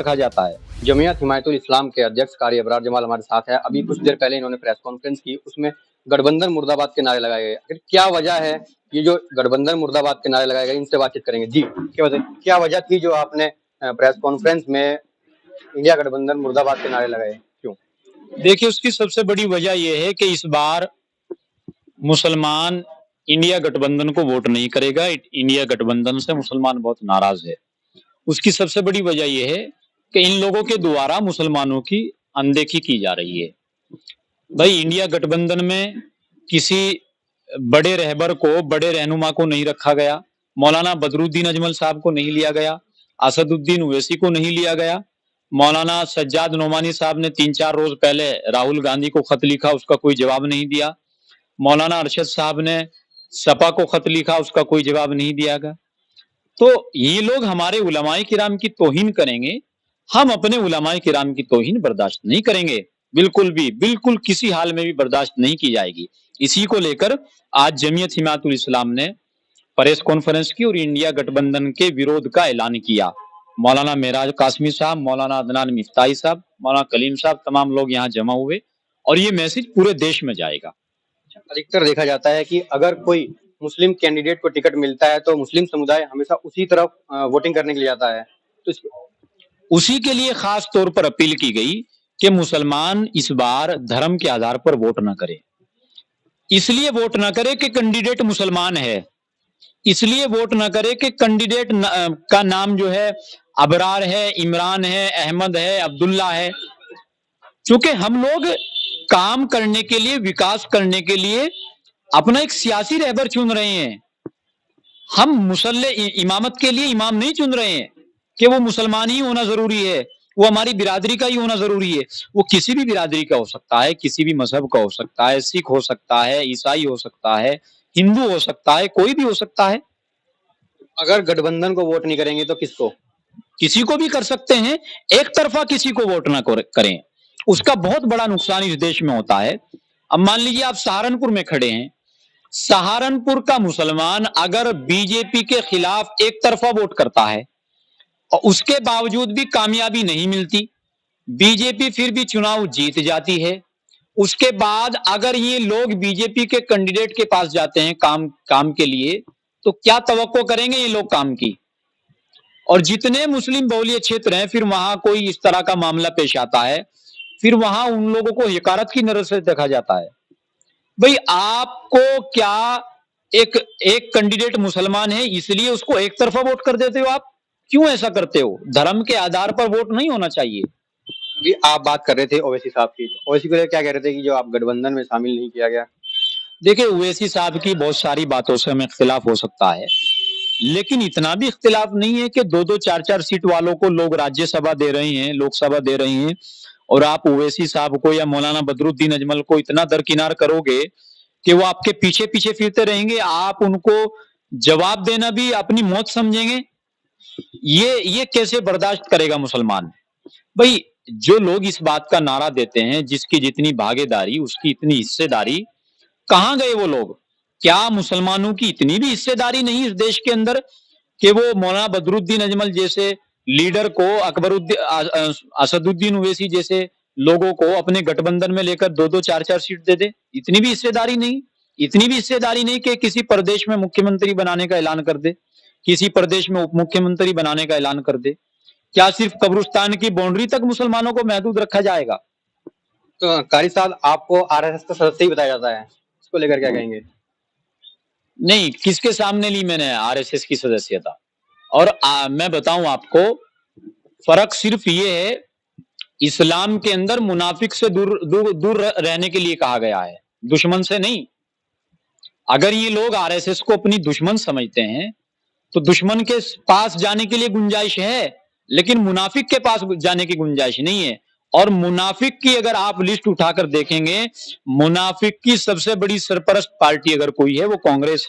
रखा जाता है। जमियत हिमायतुल इस्लाम के अध्यक्ष कारी अबरार जमाल हमारे साथ है। अभी कुछ देर पहले इन्होंने प्रेस कॉन्फ्रेंस की, उसमें गठबंधन मुर्दाबाद के नारे लगाए गए। आखिर क्या वजह है ये जो गठबंधन मुर्दाबाद के नारे लगाए गए? इनसे बातचीत करेंगे। जी, क्या वजह थी जो आपने प्रेस कॉन्फ्रेंस में इंडिया गठबंधन मुर्दाबाद के नारे लगाए? क्यों? देखिए, उसकी सबसे बड़ी वजह यह है कि इस बार मुसलमान इंडिया गठबंधन को वोट नहीं करेगा। इंडिया गठबंधन से मुसलमान बहुत नाराज है। उसकी सबसे बड़ी वजह यह है कि इन लोगों के द्वारा मुसलमानों की अनदेखी की जा रही है। भाई, इंडिया गठबंधन में किसी बड़े रहबर को, बड़े रहनुमा को नहीं रखा गया। मौलाना बदरुद्दीन अजमल साहब को नहीं लिया गया, असदुद्दीन ओवैसी को नहीं लिया गया। मौलाना सज्जाद नोमानी साहब ने 3-4 रोज पहले राहुल गांधी को खत लिखा, उसका कोई जवाब नहीं दिया। मौलाना अरशद साहब ने सपा को खत लिखा, उसका कोई जवाब नहीं दिया गया। तो ये लोग हमारे उलमाए किराम की तौहीन करेंगे, हम अपने उलमाए किराम की तौहीन बर्दाश्त नहीं करेंगे। बिल्कुल किसी हाल में भी बर्दाश्त नहीं की जाएगी। इसी को लेकर आज जमियत हिमायतुल इस्लाम ने प्रेस कॉन्फ्रेंस की और इंडिया गठबंधन के विरोध का ऐलान किया। मौलाना मेराज कासमी साहब, मौलाना अदनान मिफ्ताही साहब, मौलाना कलीम साहब, तमाम लोग यहाँ जमा हुए और ये मैसेज पूरे देश में जाएगा। अधिकतर देखा जाता है कि अगर कोई मुस्लिम कैंडिडेट को टिकट मिलता है तो मुस्लिम समुदाय हमेशा उसी तरफ वोटिंग करने के लिए जाता है। तो उसी के लिए खास तौर पर अपील की गई कि मुसलमान इस बार धर्म के आधार पर वोट न करे। इसलिए वोट न करे कि कैंडिडेट मुसलमान है, इसलिए वोट न करे कि कैंडिडेट का नाम जो है अबरार है, इमरान है, अहमद है, अब्दुल्ला है। क्योंकि हम लोग काम करने के लिए, विकास करने के लिए अपना एक सियासी रहबर चुन रहे हैं। हम मुसल्ले इमामत के लिए इमाम नहीं चुन रहे हैं कि वो मुसलमान ही होना जरूरी है, वो हमारी बिरादरी का ही होना जरूरी है। वो किसी भी बिरादरी का हो सकता है, किसी भी मजहब का हो सकता है, सिख हो सकता है, ईसाई हो सकता है, हिंदू हो सकता है, कोई भी हो सकता है। अगर गठबंधन को वोट नहीं करेंगे तो किसको? किसी को भी कर सकते हैं। एक तरफा किसी को वोट ना करें, उसका बहुत बड़ा नुकसान इस देश में होता है। अब मान लीजिए आप सहारनपुर में खड़े हैं, सहारनपुर का मुसलमान अगर बीजेपी के खिलाफ एक तरफा वोट करता है और उसके बावजूद भी कामयाबी नहीं मिलती, बीजेपी फिर भी चुनाव जीत जाती है, उसके बाद अगर ये लोग बीजेपी के कैंडिडेट के पास जाते हैं काम के लिए, तो क्या तवक्को करेंगे ये लोग काम की? और जितने मुस्लिम बहुल्य क्षेत्र हैं, फिर वहां कोई इस तरह का मामला पेश आता है, फिर वहां उन लोगों को हकारत की नजर से देखा जाता है। भाई, आपको क्या एक कैंडिडेट मुसलमान है इसलिए उसको एक तरफा वोट कर देते हो? आप क्यों ऐसा करते हो? धर्म के आधार पर वोट नहीं होना चाहिए। भी आप बात कर रहे थे ओवैसी साहब की, ओवैसी को क्या कह रहे थे कि जो आप गठबंधन में शामिल नहीं किया गया? देखिए, ओवैसी साहब की बहुत सारी बातों से हमें इख्तिलाफ हो सकता है, लेकिन इतना भी इख्तिलाफ नहीं है कि 2-2, 4-4 सीट वालों को लोग राज्यसभा दे रहे हैं, लोकसभा दे रहे हैं, और आप ओवैसी साहब को या मौलाना बदरुद्दीन अजमल को इतना दरकिनार करोगे कि वो आपके पीछे पीछे फिरते रहेंगे। आप उनको जवाब देना भी अपनी मौत समझेंगे। ये कैसे बर्दाश्त करेगा मुसलमान? भाई, जो लोग इस बात का नारा देते हैं जिसकी जितनी भागीदारी उसकी इतनी हिस्सेदारी, कहां गए वो लोग? क्या मुसलमानों की इतनी भी हिस्सेदारी नहीं इस देश के अंदर कि वो मौलाना बदरुद्दीन अजमल जैसे लीडर को, असदुद्दीन ओवैसी जैसे लोगों को अपने गठबंधन में लेकर 2-2, 4-4 सीट दे दे? इतनी भी हिस्सेदारी नहीं। इतनी भी हिस्सेदारी नहीं कि किसी प्रदेश में मुख्यमंत्री बनाने का ऐलान कर दे, किसी प्रदेश में उप मुख्यमंत्री बनाने का ऐलान कर दे। क्या सिर्फ कब्रिस्तान की बाउंड्री तक मुसलमानों को महदूद रखा जाएगा? तो कारी साहब, आपको आरएसएस का सदस्य ही बताया जाता है, इसको लेकर क्या कहेंगे? नहीं, किसके सामने ली मैंने आरएसएस की सदस्यता? और मैं बताऊं आपको, फर्क सिर्फ ये है, इस्लाम के अंदर मुनाफिक से दूर रहने के लिए कहा गया है, दुश्मन से नहीं। अगर ये लोग आरएसएस को अपनी दुश्मन समझते हैं तो दुश्मन के पास जाने के लिए गुंजाइश है, लेकिन मुनाफिक के पास जाने की गुंजाइश नहीं है। और मुनाफिक की अगर आप लिस्ट उठाकर देखेंगे, मुनाफिक की सबसे बड़ी सरपरस्त पार्टी अगर कोई है वो कांग्रेस है।